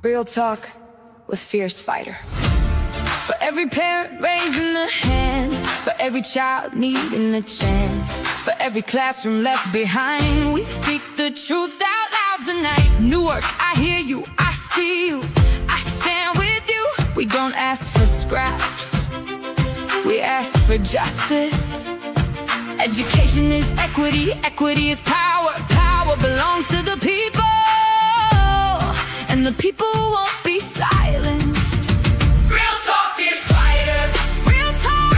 Real talk with Fiercefighter. For every parent raising a hand, for every child needing a chance, for every classroom left behind, we speak the truth out loud tonight. Newark, I hear you, I see you, I stand with you. We don't ask for scraps, we ask for justice. Education is equity, equity is power, power belongs to the people, and the people won't be silenced. Real talk, fierce fighter. Real talk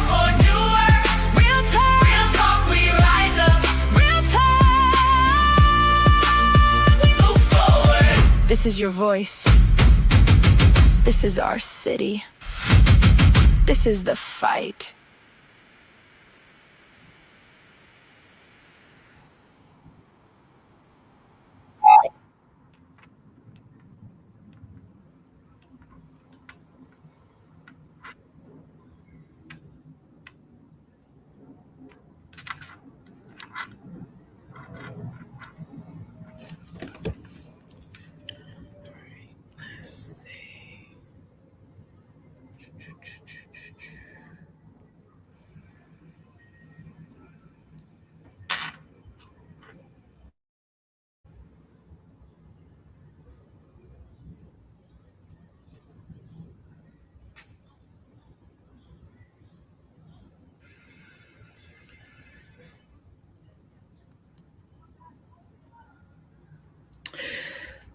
for Newark. Real talk, we rise up. Real talk, we move forward. This is your voice. This is our city. This is the fight.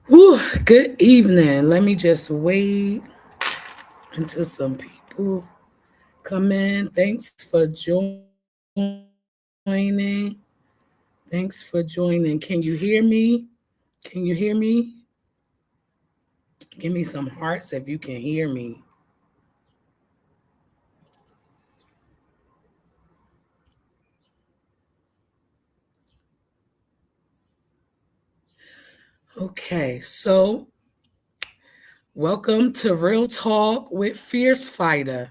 Whew, good evening. Let me just wait until some people come in. Thanks for joining. Thanks for joining. Can you hear me? Can you hear me? Give me some hearts if you can hear me. Okay, so welcome to Real Talk with Fiercefighter.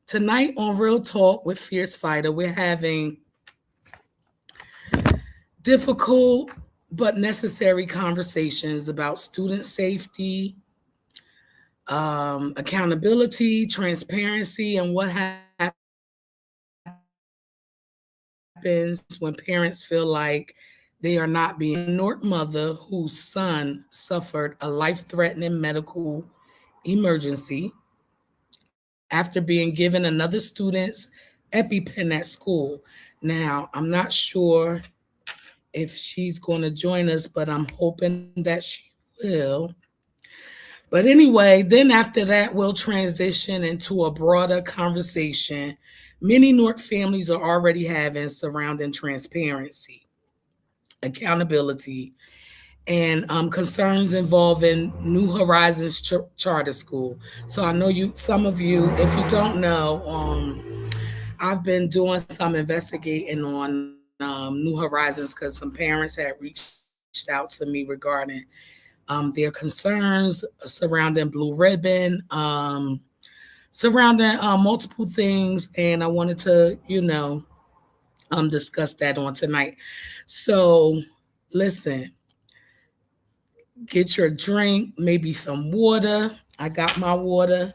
Tonight on Real Talk with Fiercefighter, we're having difficult but necessary conversations about student safety, accountability, transparency, and what happens when parents feel like they are not being a Newark mother whose son suffered a life-threatening medical emergency after being given another student's EpiPen at school. Now, I'm not sure if she's going to join us, but I'm hoping that she will. But anyway, then after that, we'll transition into a broader conversation many Newark families are already having surrounding transparency, accountability, and concerns involving New Horizons Charter School. So I know some of you, if you don't know, I've been doing some investigating on New Horizons because some parents had reached out to me regarding their concerns surrounding Blue Ribbon, surrounding multiple things, and I wanted to, discuss that on tonight. So, listen, get your drink, maybe some water. I got my water.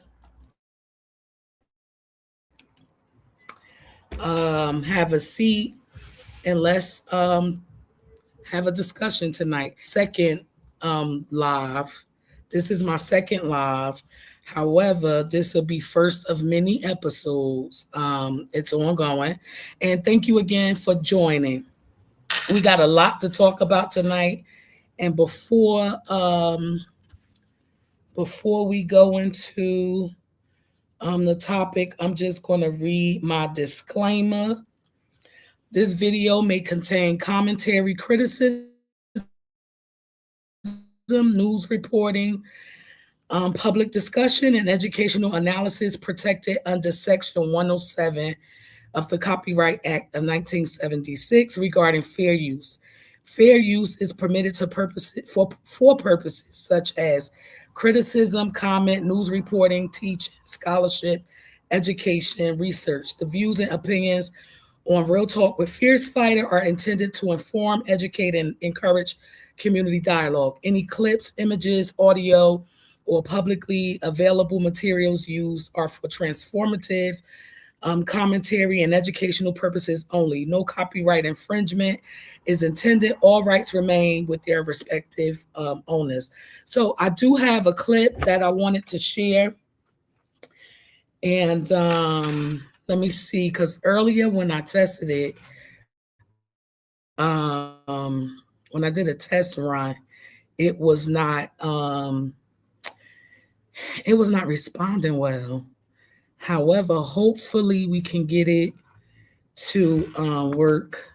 Have a seat, and let's have a discussion tonight. Second live. This is my second live. However, this will be first of many episodes. It's ongoing. And thank you again for joining. We got a lot to talk about tonight. And before we go into the topic, I'm just going to read my disclaimer. This video may contain commentary, criticism, news reporting, public discussion, and educational analysis protected under Section 107 of the Copyright Act of 1976 regarding fair use. Fair use is permitted to for purposes such as criticism, comment, news reporting, teaching, scholarship, education, research. The views and opinions on Real Talk with Fiercefighter are intended to inform, educate, and encourage community dialogue. Any clips, images, audio, or publicly available materials used are for transformative commentary and educational purposes only. No copyright infringement is intended. All rights remain with their respective owners. So I do have a clip that I wanted to share. And let me see, because earlier when I tested it, when I did a test run, it was not responding well. However, hopefully we can get it to work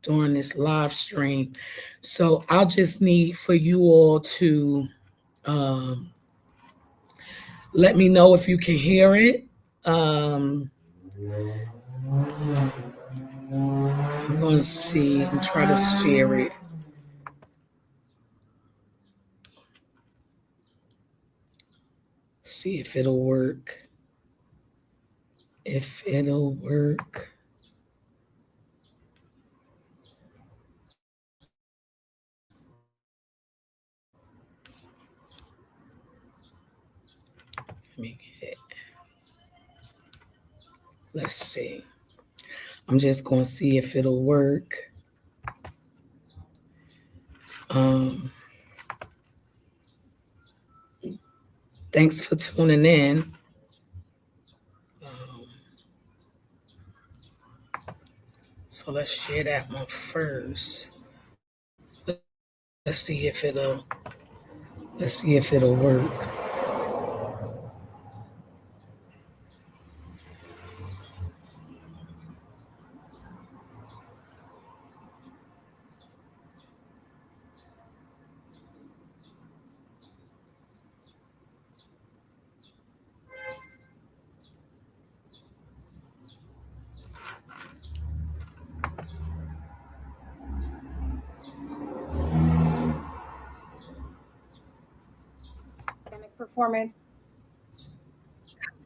during this live stream. So I'll just need for you all to let me know if you can hear it. I'm going to see and try to share it. See if it'll work. If it'll work. Let me get it. Let's see. I'm just going to see if it'll work. Thanks for tuning in. So let's share that one first. Let's see if it'll work. Performance.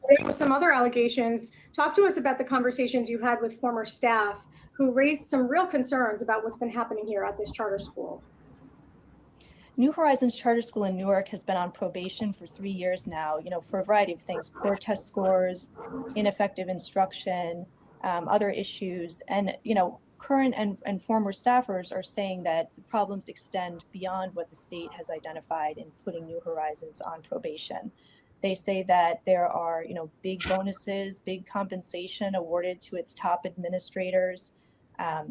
There were some other allegations. Talk to us about the conversations you had with former staff who raised some real concerns about what's been happening here at this charter school. New Horizons Charter School in Newark has been on probation for 3 years now, for a variety of things: poor test scores, ineffective instruction, other issues. And, current and former staffers are saying that the problems extend beyond what the state has identified in putting New Horizons on probation. They say that there are, big bonuses, big compensation awarded to its top administrators.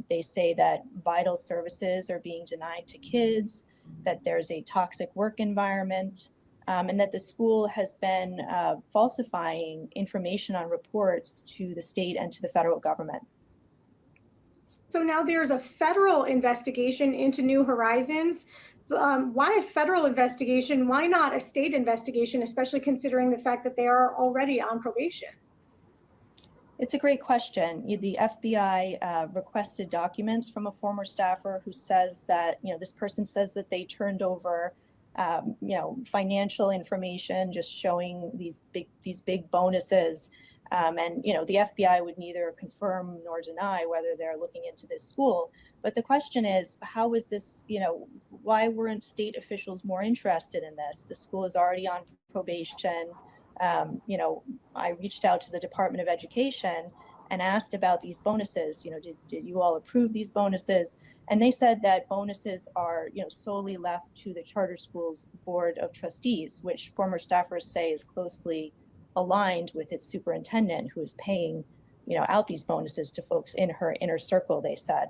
They say that vital services are being denied to kids, that there's a toxic work environment, and that the school has been falsifying information on reports to the state and to the federal government. So now there's a federal investigation into New Horizons. Why a federal investigation? Why not a state investigation, especially considering the fact that they are already on probation? It's a great question. The FBI requested documents from a former staffer who says that, this person says that they turned over, financial information, just showing these big bonuses. And, the FBI would neither confirm nor deny whether they're looking into this school. But the question is, how is this, why weren't state officials more interested in this? The school is already on probation. I reached out to the Department of Education and asked about these bonuses. Did you all approve these bonuses? And they said that bonuses are, solely left to the charter school's board of trustees, which former staffers say is closely aligned with its superintendent, who is paying, out these bonuses to folks in her inner circle, they said.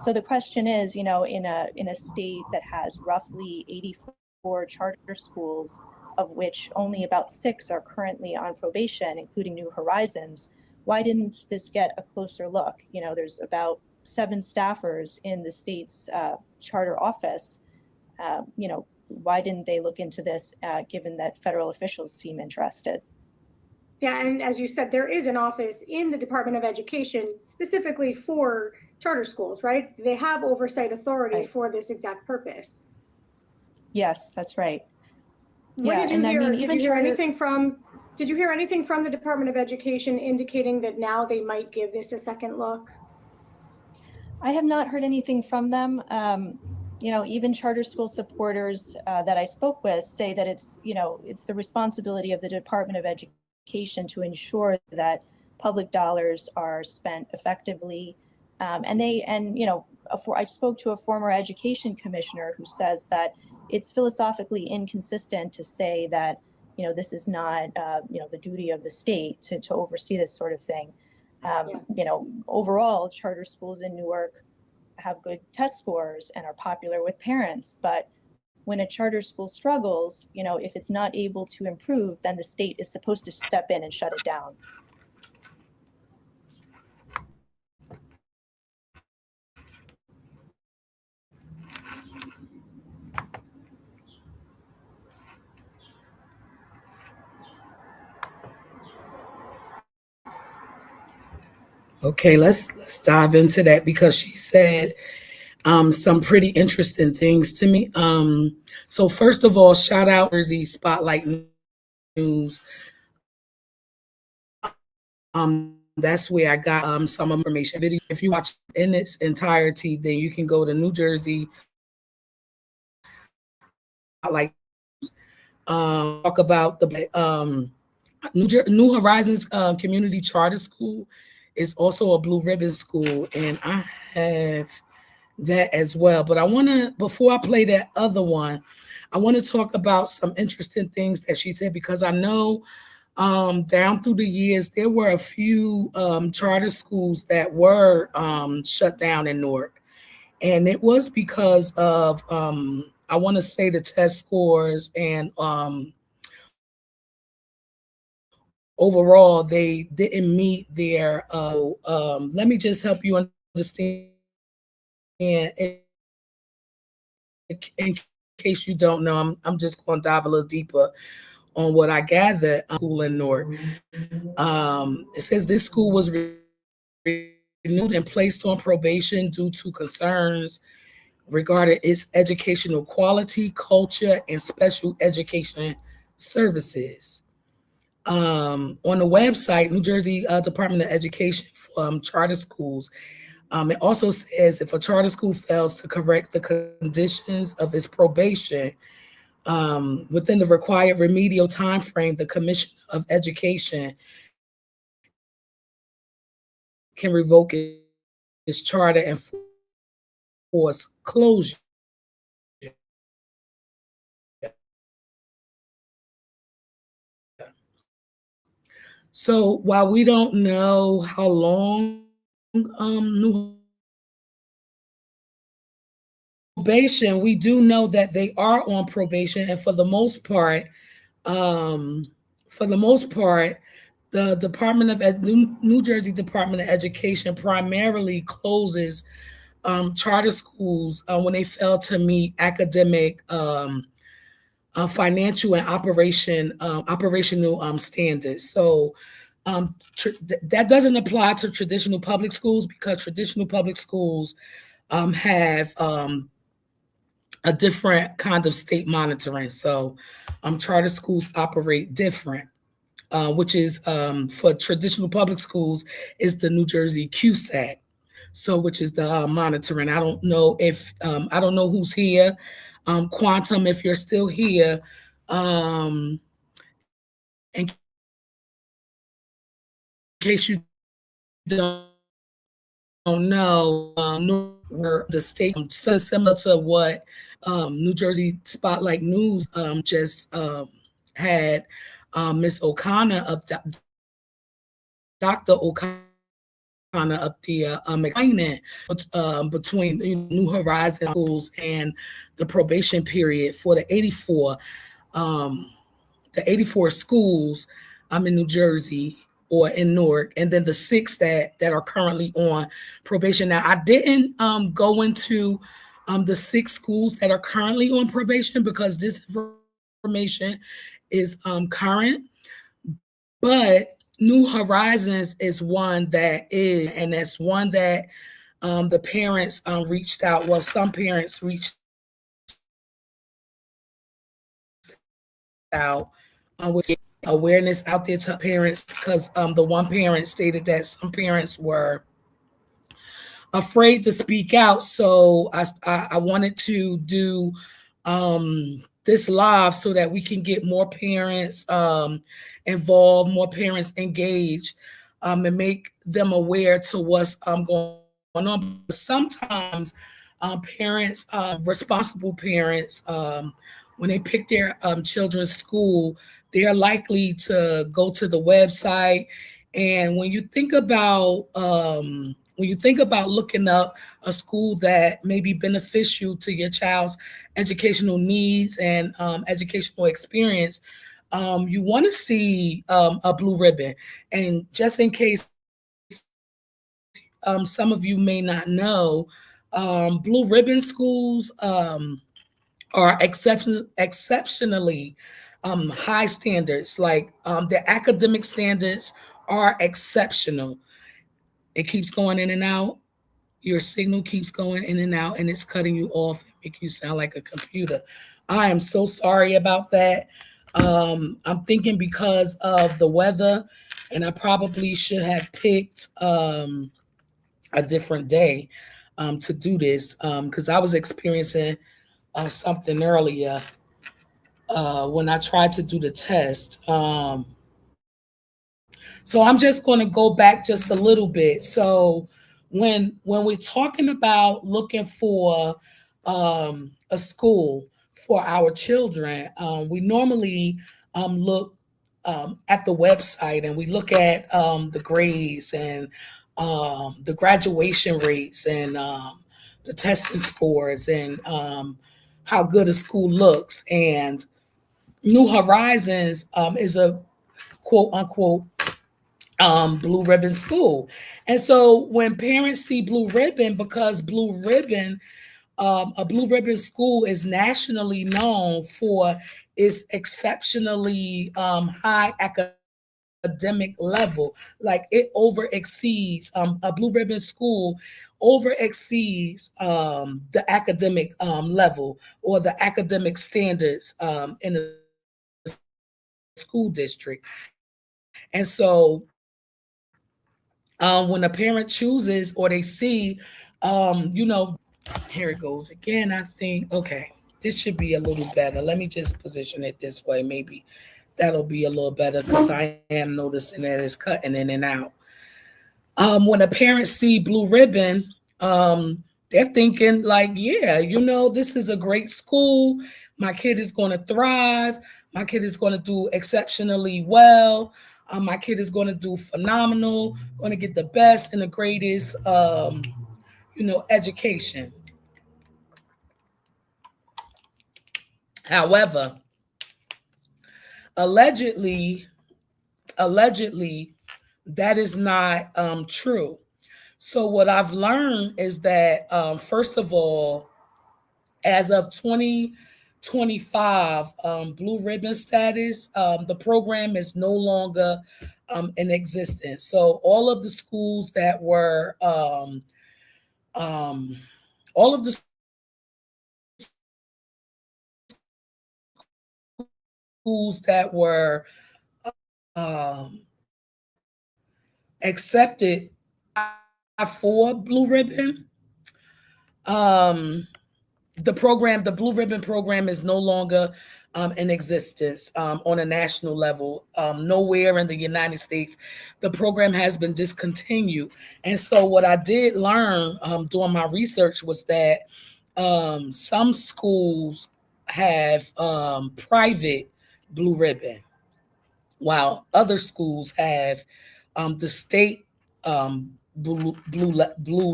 So the question is, in a state that has roughly 84 charter schools, of which only about 6 are currently on probation, including New Horizons, why didn't this get a closer look? There's about 7 staffers in the state's charter office. Why didn't they look into this, given that federal officials seem interested? Yeah, and as you said, there is an office in the Department of Education specifically for charter schools, right? They have oversight authority for this exact purpose. Yes, that's right. Did you hear anything from the Department of Education indicating that now they might give this a second look? I have not heard anything from them. even charter school supporters that I spoke with say that it's the responsibility of the Department of Education to ensure that public dollars are spent effectively. I spoke to a former education commissioner who says that it's philosophically inconsistent to say that, this is not, the duty of the state to oversee this sort of thing. Overall, charter schools in Newark have good test scores and are popular with parents, but when a charter school struggles, if it's not able to improve, then the state is supposed to step in and shut it down. Okay, let's dive into that because she said some pretty interesting things to me. So first of all, shout out Jersey Spotlight News. That's where I got some information. Video. If you watch in its entirety, then you can go to New Jersey Spotlight. Talk about the New Horizons Community Charter School is also a blue ribbon school, and I have that as well. But I want to, before I play that other one, I want to talk about some interesting things that she said, because I know down through the years, there were a few charter schools that were shut down in Newark. And it was because of, I want to say, the test scores, and overall, they didn't meet their, let me just help you understand. In case you don't know, I'm just going to dive a little deeper on what I gathered. School in Newark. It says this school was renewed and placed on probation due to concerns regarding its educational quality, culture, and special education services. On the website, New Jersey Department of Education charter schools, it also says if a charter school fails to correct the conditions of its probation within the required remedial time frame, the Commission of Education can revoke its charter and force closure. So while we don't know how long New probation, we do know that they are on probation, and for the most part, the New Jersey Department of Education primarily closes charter schools when they fail to meet academic, financial, and operational standards. So that doesn't apply to traditional public schools, because traditional public schools have a different kind of state monitoring. So charter schools operate different, which is for traditional public schools is the New Jersey QSAC. So which is the monitoring. I don't know if I don't know who's here. Quantum, if you're still here, in case you don't know, where the state similar to what New Jersey Spotlight News just had Miss O'Connor up, Dr. O'Connor up there explaining between New Horizon schools and the probation period for the 84 schools in New Jersey or in Newark, and then the 6 that are currently on probation. Now, I didn't go into the 6 schools that are currently on probation because this information is current, but New Horizons is one that is, and that's one that the parents reached out. Well, some parents reached out with awareness out there to parents, because the one parent stated that some parents were afraid to speak out. So I wanted to do this live so that we can get more parents involved, more parents engaged, and make them aware to what's going on. Sometimes parents, responsible parents, when they pick their children's school, they're likely to go to the website. And when you think about looking up a school that may be beneficial to your child's educational needs and educational experience, you want to see a blue ribbon. And just in case some of you may not know, blue ribbon schools are exceptionally high standards. Like their academic standards are exceptional. It keeps going in and out. Your signal keeps going in and out, and it's cutting you off and make you sound like a computer. I am so sorry about that. I'm thinking because of the weather, and I probably should have picked a different day to do this because I was experiencing something earlier when I tried to do the test. So I'm just going to go back just a little bit. So when we're talking about looking for a school for our children, we normally look at the website, and we look at the grades and the graduation rates and the testing scores and how good a school looks. And New Horizons is a quote unquote blue ribbon school. And so when parents see blue ribbon, because a blue ribbon school is nationally known for its exceptionally high academic level. Like it over exceeds a blue ribbon school over exceeds the academic level or the academic standards in the school district. And so when a parent chooses or they see, here it goes again, I think, okay, this should be a little better. Let me just position it this way. Maybe that'll be a little better because I am noticing that it's cutting in and out. When a parent see blue ribbon, they're thinking like, yeah, this is a great school. My kid is going to thrive. My kid is going to do exceptionally well. My kid is going to do phenomenal, going to get the best and the greatest, education. However, allegedly, that is not true. So what I've learned is that, first of all, as of 2025, blue ribbon status, the program is no longer in existence. So all of the schools that were, all of the schools that were accepted for blue ribbon, the blue ribbon program is no longer in existence on a national level. Nowhere in the United States, the program has been discontinued. And so what I did learn during my research was that some schools have private blue ribbon, while other schools have the state blue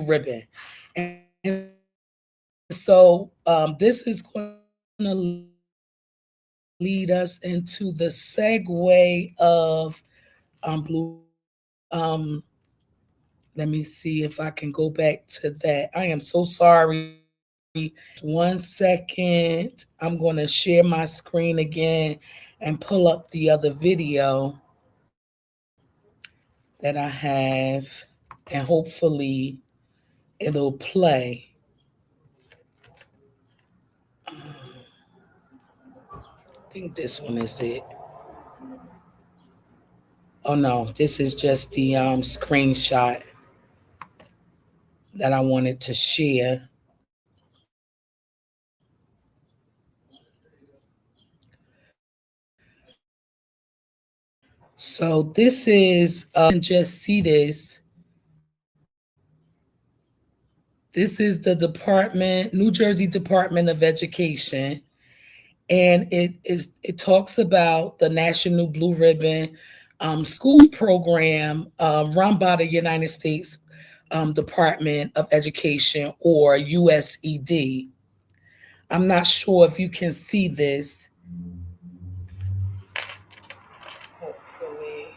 ribbon. And so this is going to lead us into the segue of blue. Let me see if I can go back to that. I am so sorry. 1 second. I'm going to share my screen again and pull up the other video that I have, and hopefully it'll play. I think this one is it. Oh no, this is just the screenshot. that I wanted to share. So this is, you can just see this. This is the New Jersey Department of Education. And it talks about the National Blue Ribbon Schools Program run by the United States Department of Education, or USED. I'm not sure if you can see this. Hopefully.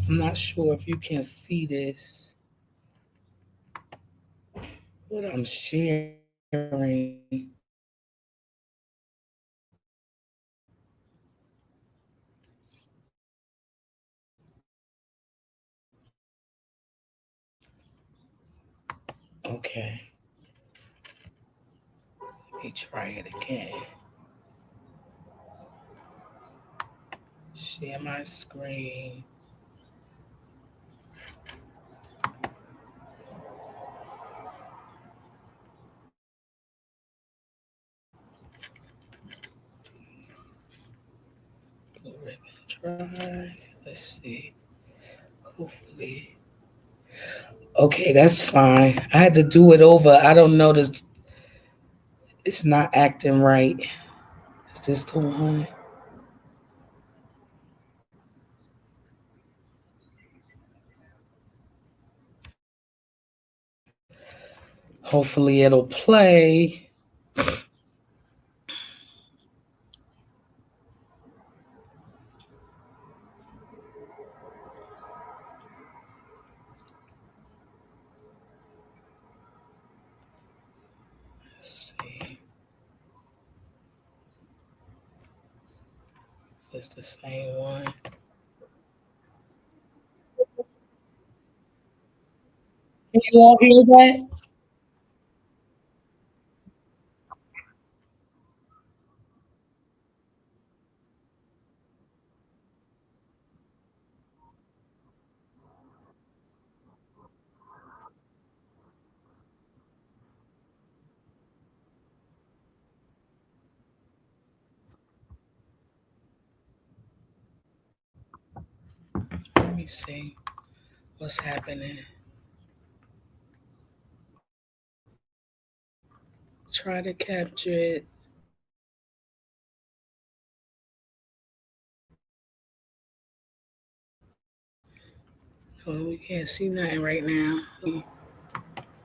I'm not sure if you can see this, what I'm sharing. Okay. Let me try it again. Share my screen. Blue ribbon drive. Let's see. Hopefully. Okay, that's fine. I had to do it over. I don't know this. It's not acting right. Is this the one? Hopefully it'll play. Let's see. Is this the same one? Can you all hear that? Let me see what's happening. Try to capture it. Oh, we can't see nothing right now.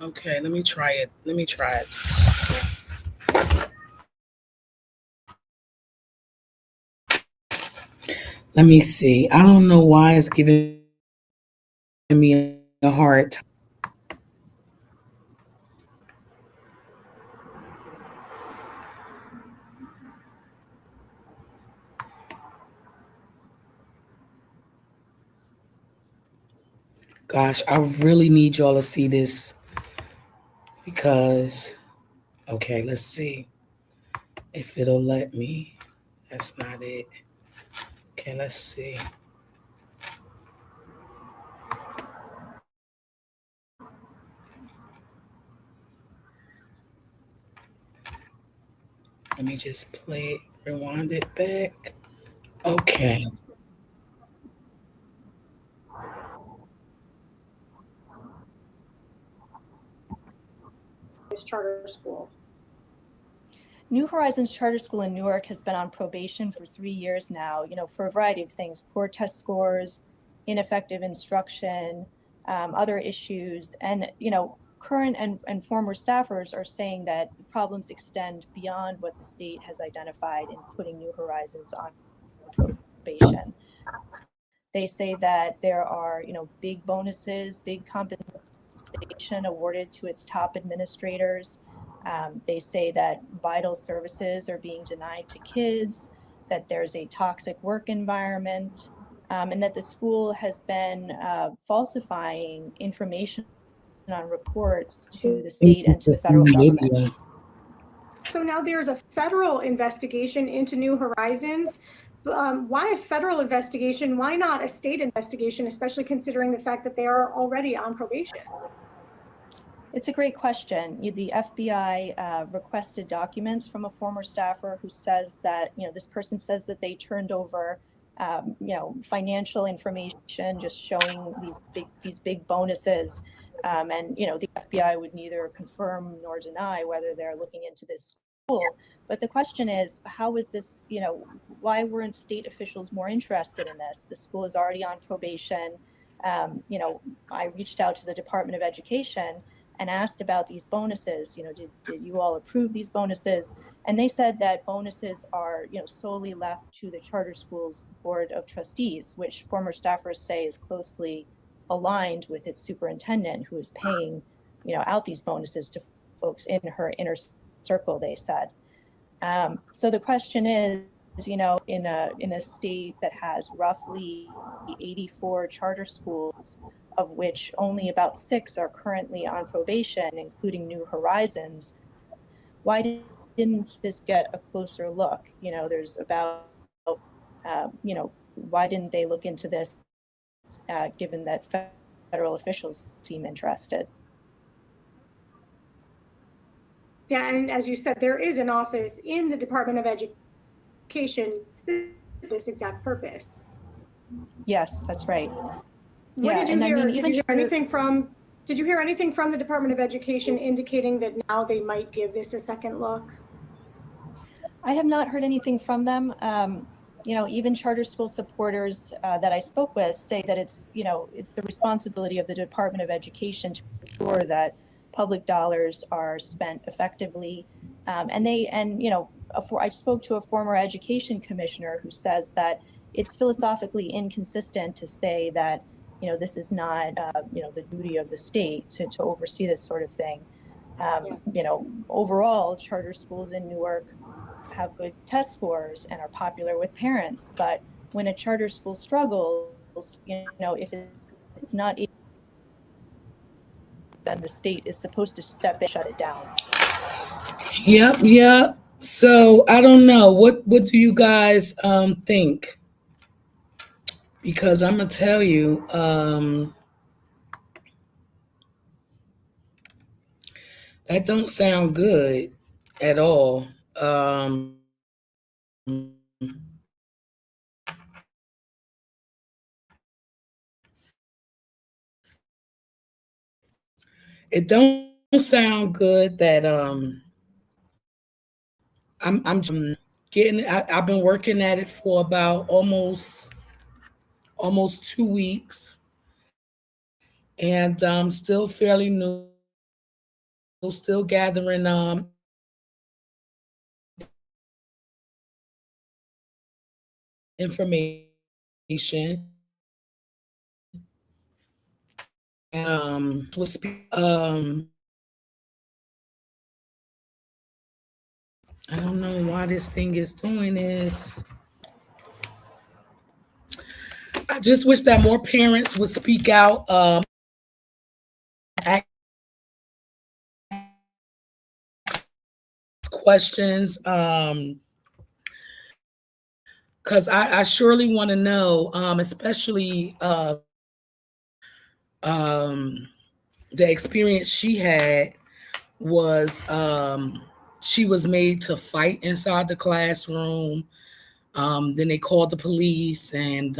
Okay, let me try it. Let me try it. Let me see. I don't know why it's giving me a hard time. Gosh, I really need y'all to see this because, okay, let's see if it'll let me. That's not it. Okay, let's see. Let me just play it, rewind it back. Okay. This charter school. New Horizons Charter School in Newark has been on probation for 3 years now, for a variety of things: poor test scores, ineffective instruction, other issues. And, current and former staffers are saying that the problems extend beyond what the state has identified in putting New Horizons on probation. They say that there are, big bonuses, big compensation awarded to its top administrators. They say that vital services are being denied to kids, that there's a toxic work environment, and that the school has been falsifying information on reports to the state and to the federal government. So now there's a federal investigation into New Horizons. Why a federal investigation? Why not a state investigation, especially considering the fact that they are already on probation? It's a great question. The FBI requested documents from a former staffer who says that, this person says that they turned over, financial information, just showing these big bonuses. And, the FBI would neither confirm nor deny whether they're looking into this school. But the question is, how is this, why weren't state officials more interested in this? The school is already on probation. I reached out to the Department of Education and asked about these bonuses. Did you all approve these bonuses? And they said that bonuses are, solely left to the charter school's board of trustees, which former staffers say is closely aligned with its superintendent, who is paying, out these bonuses to folks in her inner circle, they said. So the question is, in a state that has roughly 84 charter schools, of which only about 6 are currently on probation, including New Horizons, why didn't this get a closer look? There's about, why didn't they look into this, given that federal officials seem interested? Yeah, and as you said, there is an office in the Department of Education for this exact purpose. Yes, that's right. What did you hear? Did you hear anything from? Did you hear anything from the Department of Education indicating that now they might give this a second look? I have not heard anything from them. Even charter school supporters that I spoke with say that it's the responsibility of the Department of Education to ensure that public dollars are spent effectively. I spoke to a former education commissioner who says that it's philosophically inconsistent to say that, this is not, the duty of the state to oversee this sort of thing. Overall, charter schools in Newark have good test scores and are popular with parents. But when a charter school struggles, if it's not, then the state is supposed to step in and shut it down. Yep. So I don't know. What do you guys think? Because I'm gonna tell you, that don't sound good at all. It don't sound good that I'm getting. I've been working at it for about almost 2 weeks, and still fairly new. Still gathering information. Was I don't know why this thing is doing this. I just wish that more parents would speak out, ask questions, because I surely want to know, especially the experience she had was she was made to fight inside the classroom. Then they called the police, and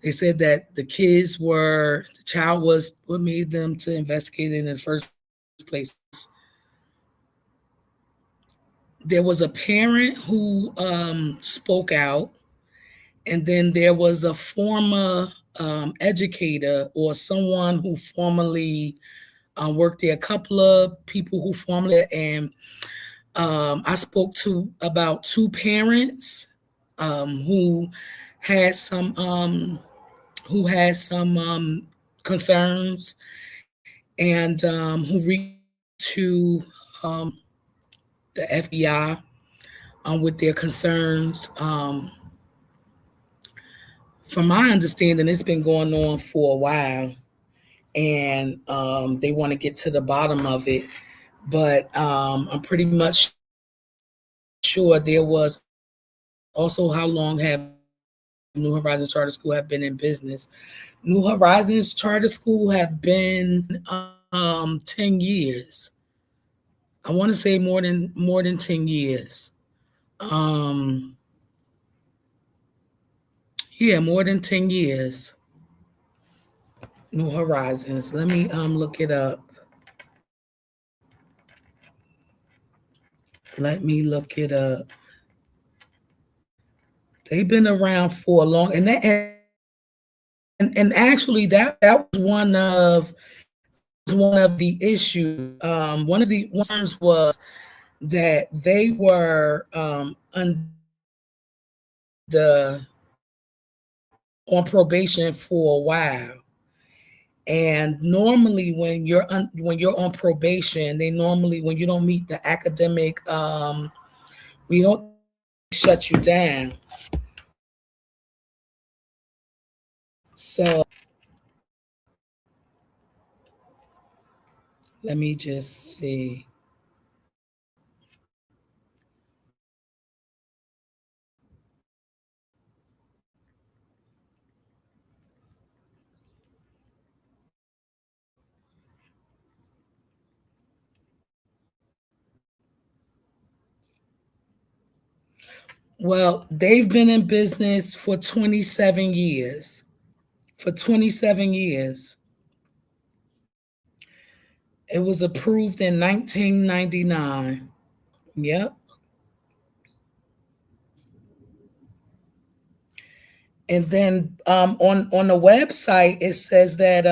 they said that the child was what made them to investigate it in the first place. There was a parent who spoke out, and then there was a former educator or someone who formerly worked there, a couple of people who formerly, and I spoke to about 2 parents who had some concerns, and who reached to the FBI with their concerns. From my understanding, it's been going on for a while, and they want to get to the bottom of it. But I'm pretty much sure there was also, how long have New Horizons Charter School have been in business. New Horizons Charter School have been 10 years. I want to say more than 10 years. Yeah, more than 10 years. New Horizons. Let me look it up. Let me look it up. They've been around for a long, and actually that was one of the issues. One of the ones was that they were the on probation for a while. And normally when you're on probation, they normally, when you don't meet the academic, we don't shut you down. So let me just see. Well, they've been in business for 27 years. For 27 years. It was approved in 1999. Yep. And then on the website it says that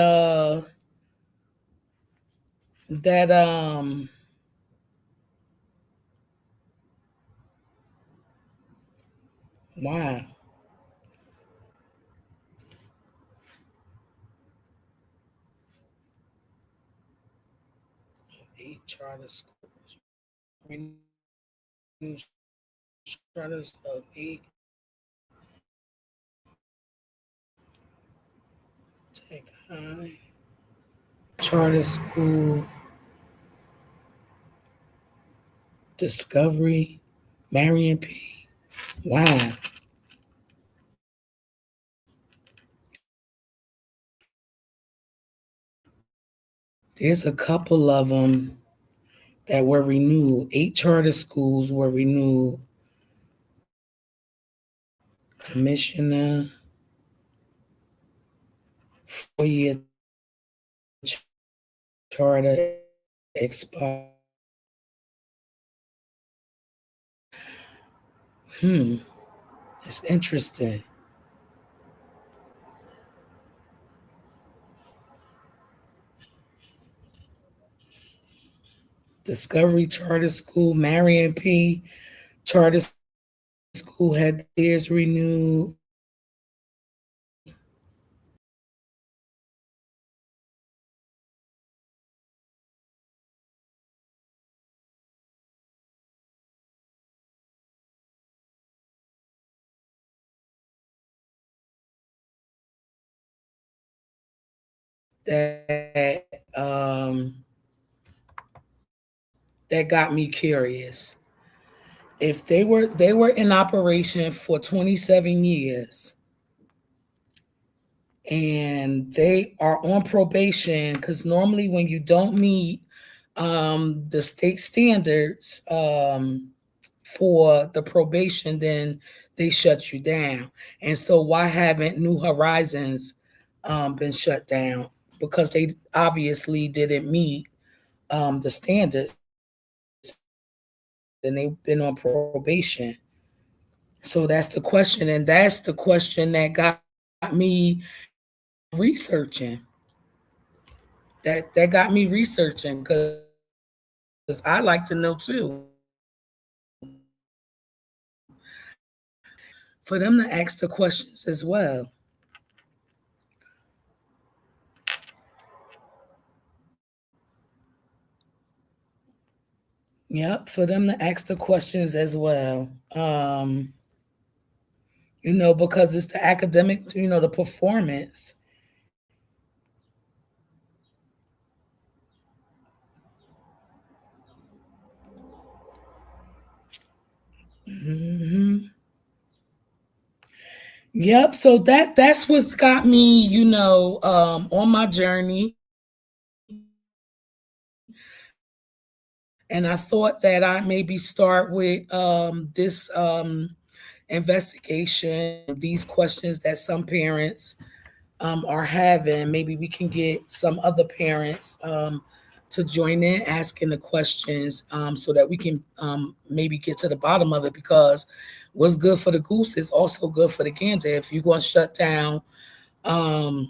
wow. Eight charter schools. Charters of eight Tech High Charter School Discovery Marion P. Wow. There's a couple of them that were renewed. 8 charter schools were renewed. Commissioner, 4-year charter expired. It's interesting. Discovery Charter School, Marion P. Charter School had theirs renewed. That that got me curious. If they were in operation for 27 years and they are on probation, because normally when you don't meet the state standards for the probation, then they shut you down. And so why haven't New Horizons been shut down? Because they obviously didn't meet the standards and they've been on probation. So that's the question. And that's the question that got me researching. That got me researching because I like to know too. For them to ask the questions as well. Yep, for them to ask the questions as well. Because it's the academic, the performance. hmm Yep. So that's what's got me, on my journey. And I thought that I maybe start with this investigation, these questions that some parents are having. Maybe we can get some other parents to join in asking the questions so that we can maybe get to the bottom of it, because what's good for the goose is also good for the gander. If you're going to shut down, um,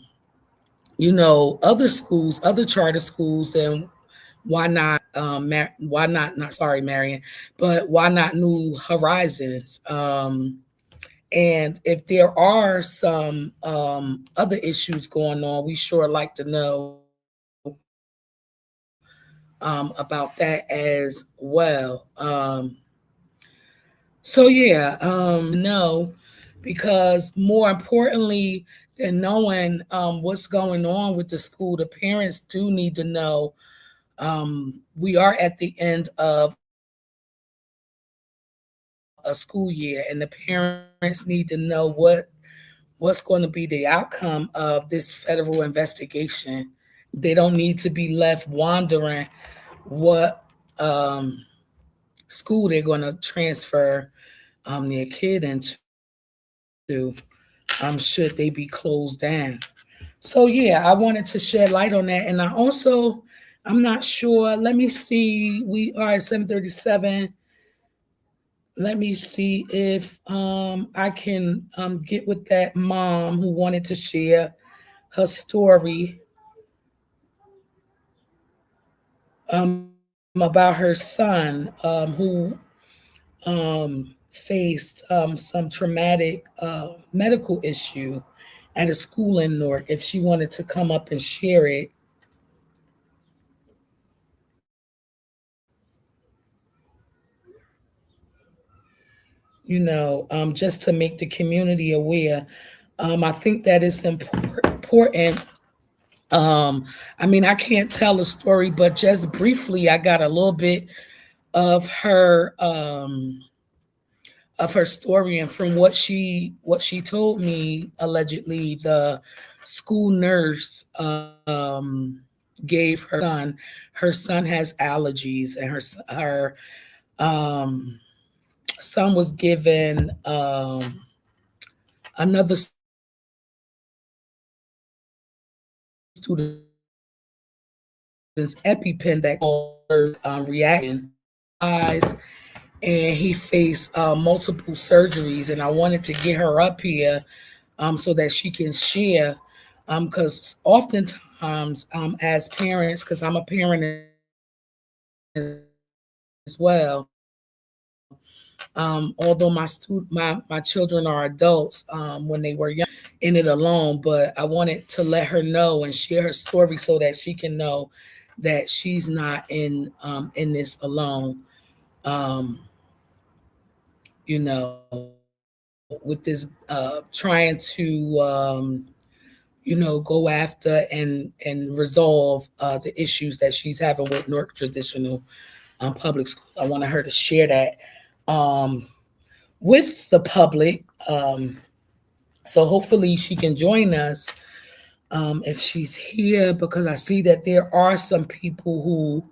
other schools, other charter schools, then why not, why not sorry, Marion, but why not New Horizons? And if there are some other issues going on, we sure like to know about that as well. So yeah, no, because more importantly than knowing what's going on with the school, the parents do need to know. We are at the end of a school year, and the parents need to know what's going to be the outcome of this federal investigation. They don't need to be left wondering what school they're going to transfer their kid into, should they be closed down. So yeah, I wanted to shed light on that. And I'm not sure. Let me see. We are at 7:37. Let me see if I can get with that mom who wanted to share her story about her son who faced some traumatic medical issue at a school in Newark. If she wanted to come up and share it. Just to make the community aware. I think that it's important. I mean, I can't tell a story, but just briefly, I got a little bit of her story, and from what she told me, allegedly the school nurse gave her son has allergies, and her son was given another student's EpiPen that called reaction eyes, and he faced multiple surgeries. And I wanted to get her up here so that she can share, because oftentimes as parents, because I'm a parent as well, although my children are adults when they were young, in it alone, but I wanted to let her know and share her story so that she can know that she's not in this alone. Um, you know, with this trying to go after and resolve the issues that she's having with Newark Traditional Public School. I wanted her to share that with the public. So hopefully she can join us if she's here, because I see that there are some people who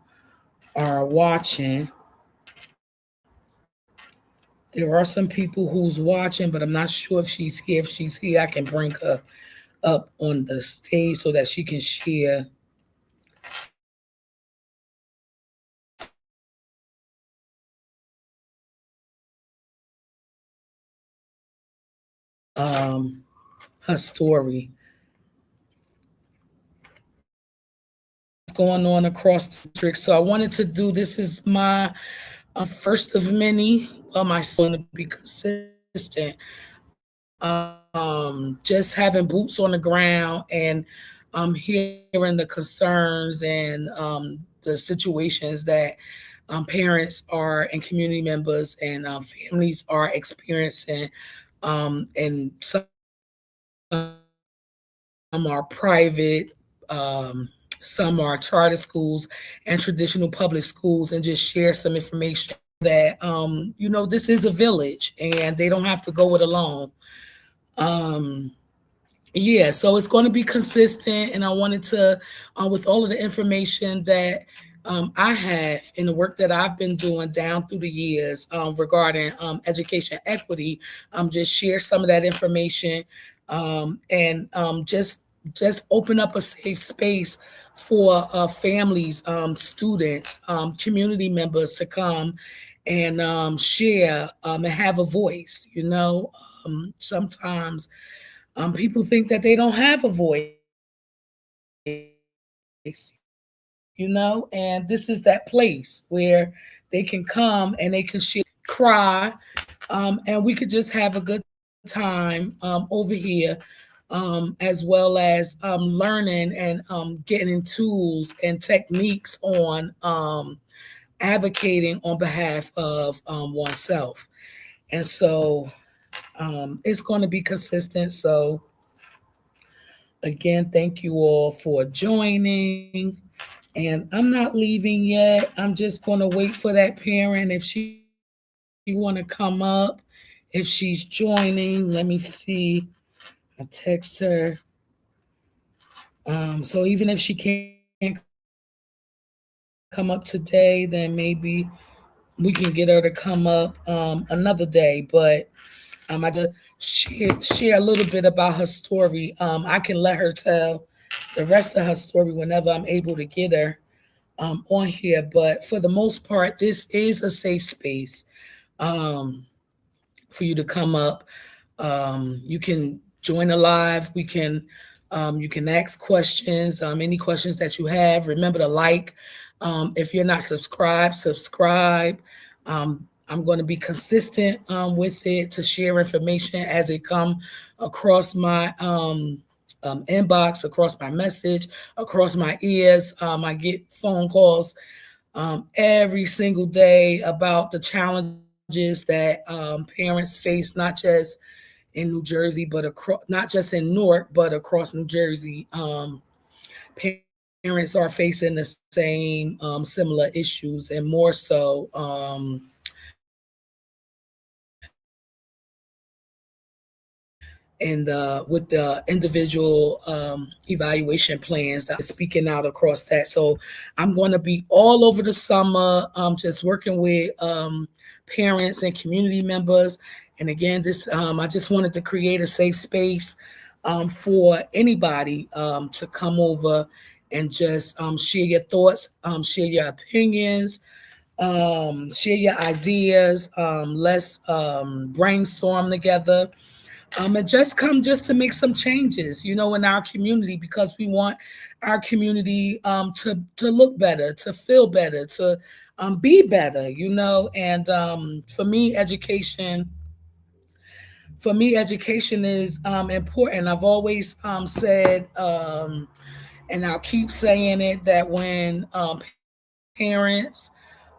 are watching. There are some people who's watching, but I'm not sure if she's here. If she's here, I can bring her up on the stage so that she can share her story. Going on across the district. So I wanted to do this is my first of many. Well, my son to be consistent. Just having boots on the ground and hearing the concerns and the situations that parents are and community members and families are experiencing, and some are private, some are charter schools and traditional public schools, and just share some information that this is a village and they don't have to go it alone. Um, yeah, so it's going to be consistent, and I wanted to, with all of the information that I have in the work that I've been doing down through the years regarding education equity, just share some of that information, and just open up a safe space for families, students, community members to come and share and have a voice. Sometimes people think that they don't have a voice, and this is that place where they can come and they can share, cry, and we could just have a good time over here, as well as learning and getting tools and techniques on advocating on behalf of oneself. And so it's going to be consistent. So again, thank you all for joining. And I'm not leaving yet. I'm just going to wait for that parent. If she want to come up, if she's joining, let me see. I text her. So even if she can't come up today, then maybe we can get her to come up another day. But I just share a little bit about her story. I can let her tell the rest of her story whenever I'm able to get her on here. But for the most part, this is a safe space for you to come up. You can join a live. You can ask questions, any questions that you have. Remember to like. If you're not subscribed, subscribe. I'm going to be consistent with it to share information as it come across my inbox, across my message, across my ears. I get phone calls every single day about the challenges that parents face, not just in New Jersey, but not just in Newark, but across New Jersey. Parents are facing the same similar issues, and more so and with the individual evaluation plans that are speaking out across that. So I'm going to be all over the summer, just working with parents and community members. And again, I just wanted to create a safe space for anybody to come over and just share your thoughts, share your opinions, share your ideas. Let's brainstorm together. And just come just to make some changes, in our community, because we want our community to look better, to feel better, to be better, And for me, education is important. I've always said, and I'll keep saying it, that when parents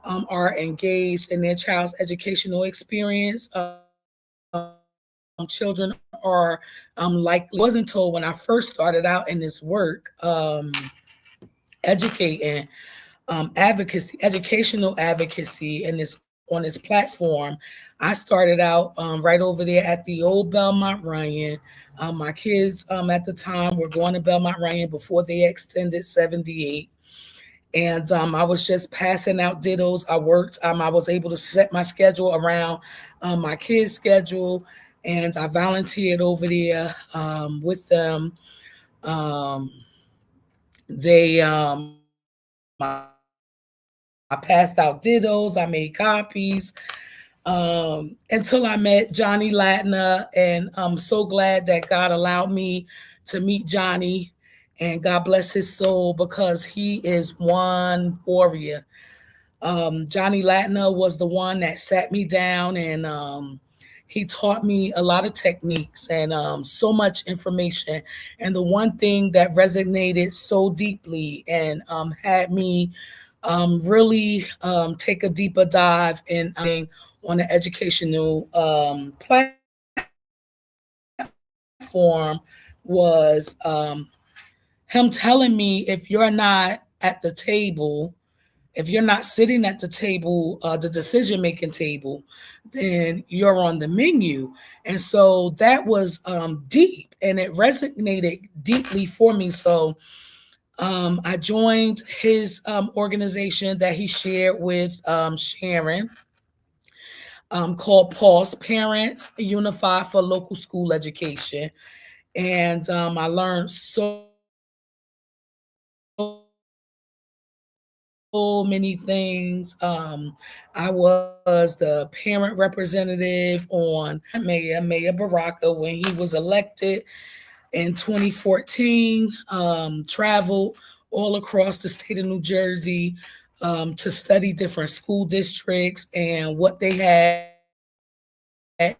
are engaged in their child's educational experience, children are likely. I wasn't told when I first started out in this work, educating, educational advocacy, and this on this platform. I started out right over there at the old Belmont Ryan. My kids at the time were going to Belmont Ryan before they extended 78. And I was just passing out dittos. I worked. I was able to set my schedule around my kids' schedule, and I volunteered over there with them. They I passed out dittos. I made copies until I met Johnny Latner, and I'm so glad that God allowed me to meet Johnny, and God bless his soul, because he is one warrior. Johnny Latner was the one that sat me down, and he taught me a lot of techniques and so much information. And the one thing that resonated so deeply and had me really take a deeper dive in on the educational platform was him telling me, if you're not at the table, if you're not sitting at the table, the decision-making table, then you're on the menu. And so that was deep, and it resonated deeply for me. So I joined his organization that he shared with Sharon, called PAUSE, Parents Unified for Local School Education. And I learned so many things. I was the parent representative on Mayor Baraka when he was elected in 2014. Traveled all across the state of New Jersey to study different school districts and what they had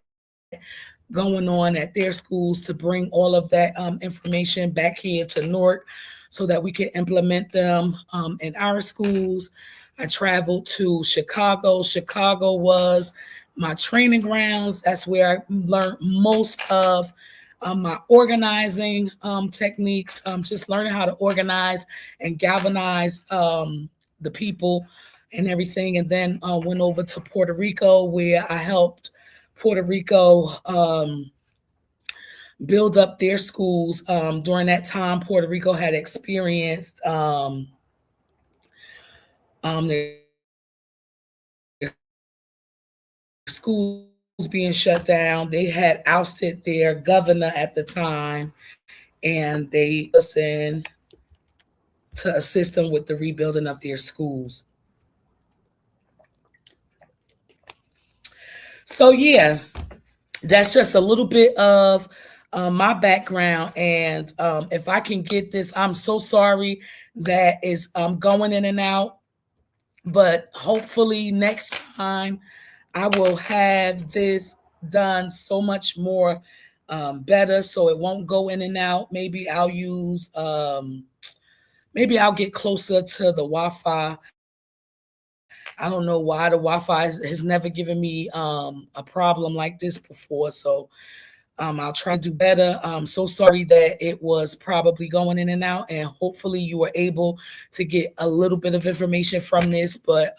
going on at their schools to bring all of that information back here to Newark so that we can implement them in our schools. I traveled to Chicago. Chicago was my training grounds. That's where I learned most of my organizing techniques, just learning how to organize and galvanize the people and everything. And then went over to Puerto Rico, where I helped Puerto Rico build up their schools. During that time, Puerto Rico had experienced their schools being shut down. They had ousted their governor at the time, and they listened to assist them with the rebuilding of their schools. So yeah, that's just a little bit of my background. And if I can get this, I'm so sorry that is going in and out, but hopefully next time I will have this done so much more better, so it won't go in and out. Maybe I'll use, maybe I'll get closer to the Wi-Fi. I don't know why the Wi-Fi has never given me a problem like this before. So I'll try to do better. I'm so sorry that it was probably going in and out, and hopefully you were able to get a little bit of information from this. But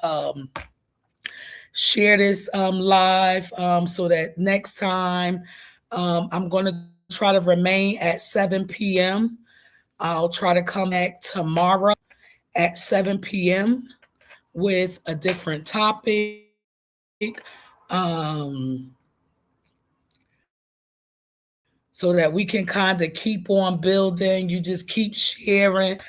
share this live so that next time I'm going to try to remain at 7 p.m. I'll try to come back tomorrow at 7 p.m. with a different topic. So that we can kind of keep on building. You just keep sharing.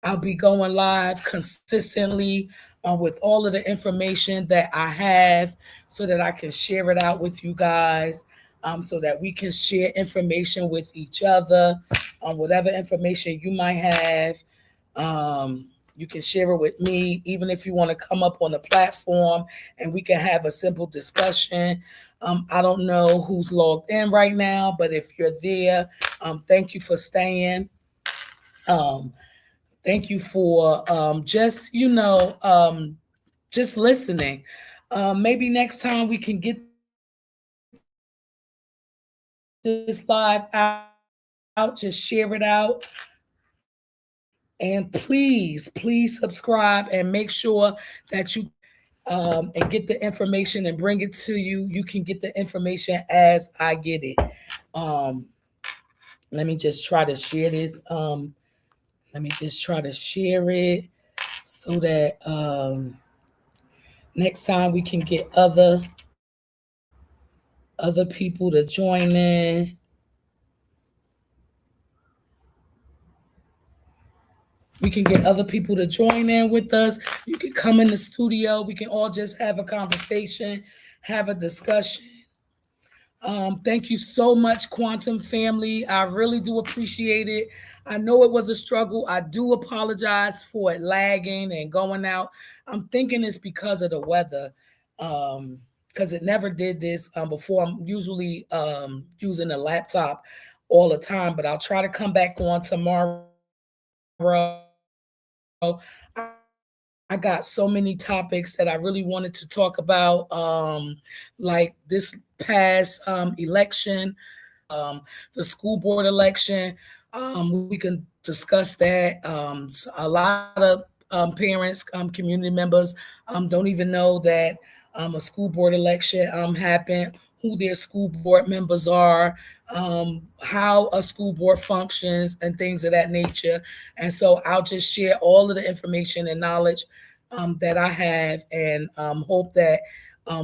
I'll be going live consistently with all of the information that I have so that I can share it out with you guys, so that we can share information with each other on whatever information you might have. You can share it with me, even if you want to come up on the platform and we can have a simple discussion. I don't know who's logged in right now, but if you're there, thank you for staying. Thank you for just, just listening. Maybe next time we can get this live out, just share it out. And please subscribe and make sure that you and get the information and bring it to you. You can get the information as I get it. Let me just try to share this. Let me just try to share it so that next time we can get other people to join in. We can get other people to join in with us. You can come in the studio. We can all just have a conversation, have a discussion. Thank you so much, Quantum family. I really do appreciate it. I know it was a struggle. I do apologize for it lagging and going out. I'm thinking it's because of the weather, because it never did this before. I'm usually using a laptop all the time, but I'll try to come back on tomorrow. I got so many topics that I really wanted to talk about, like this past election, the school board election. We can discuss that. So a lot of parents, community members don't even know that a school board election happened, who their school board members are, how a school board functions, and things of that nature. And so I'll just share all of the information and knowledge that I have, and hope that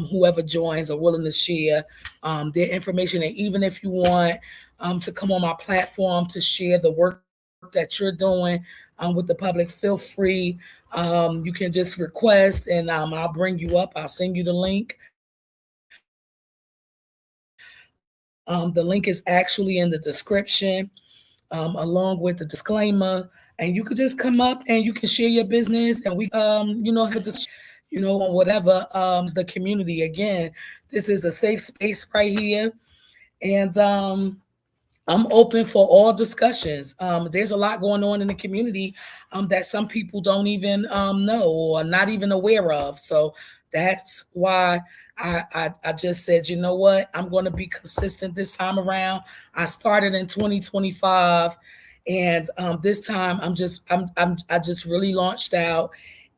whoever joins are willing to share their information. And even if you want to come on my platform to share the work that you're doing with the public, feel free. You can just request, and I'll bring you up. I'll send you the link. The link is actually in the description, along with the disclaimer. And you could just come up and you can share your business, and we, have just, whatever, the community. Again, this is a safe space right here. And I'm open for all discussions. There's a lot going on in the community that some people don't even know or not even aware of. So that's why I just said, you know what, I'm going to be consistent this time around. I started in 2025, and this time I just really launched out.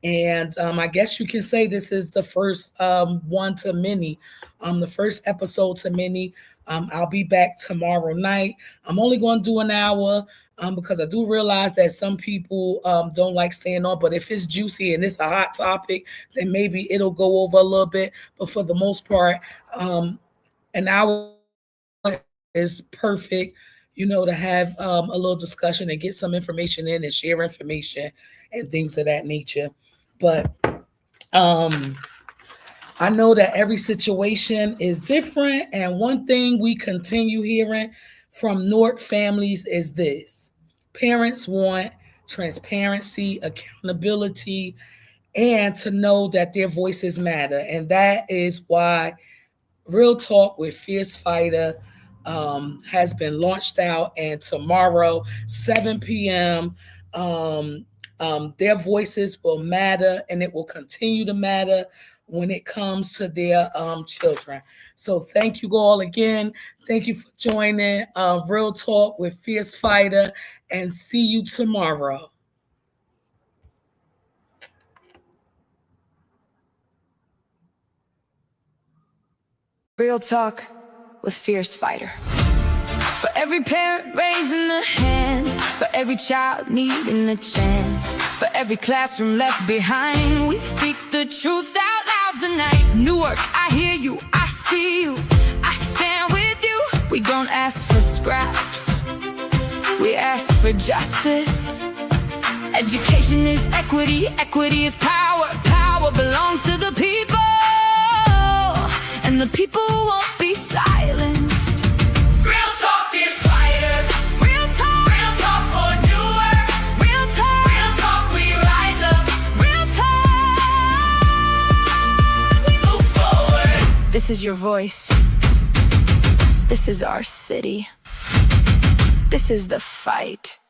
And I guess you can say this is the first one to many, the first episode to many. I'll be back tomorrow night. I'm only going to do an hour because I do realize that some people don't like staying on. But if it's juicy and it's a hot topic, then maybe it'll go over a little bit. But for the most part, an hour is perfect, to have a little discussion and get some information in and share information and things of that nature. But I know that every situation is different. And one thing we continue hearing from Newark families is this: parents want transparency, accountability, and to know that their voices matter. And that is why Real Talk with Fiercefighter has been launched out. And tomorrow, 7 p.m., their voices will matter, and it will continue to matter when it comes to their children. So thank you all again. Thank you for joining Real Talk with Fiercefighter, and see you tomorrow. Real Talk with Fiercefighter. For every parent raising a hand, for every child needing a chance, for every classroom left behind, we speak the truth out loud tonight. Newark, I hear you, I see you, I stand with you. We don't ask for scraps, we ask for justice. Education is equity, equity is power, power belongs to the people, and the people won't be silenced. Real Talk, Fiercefighter. Real talk for Newark. Real talk, we rise up. Real talk, we move forward. This is your voice. This is our city. This is the fight.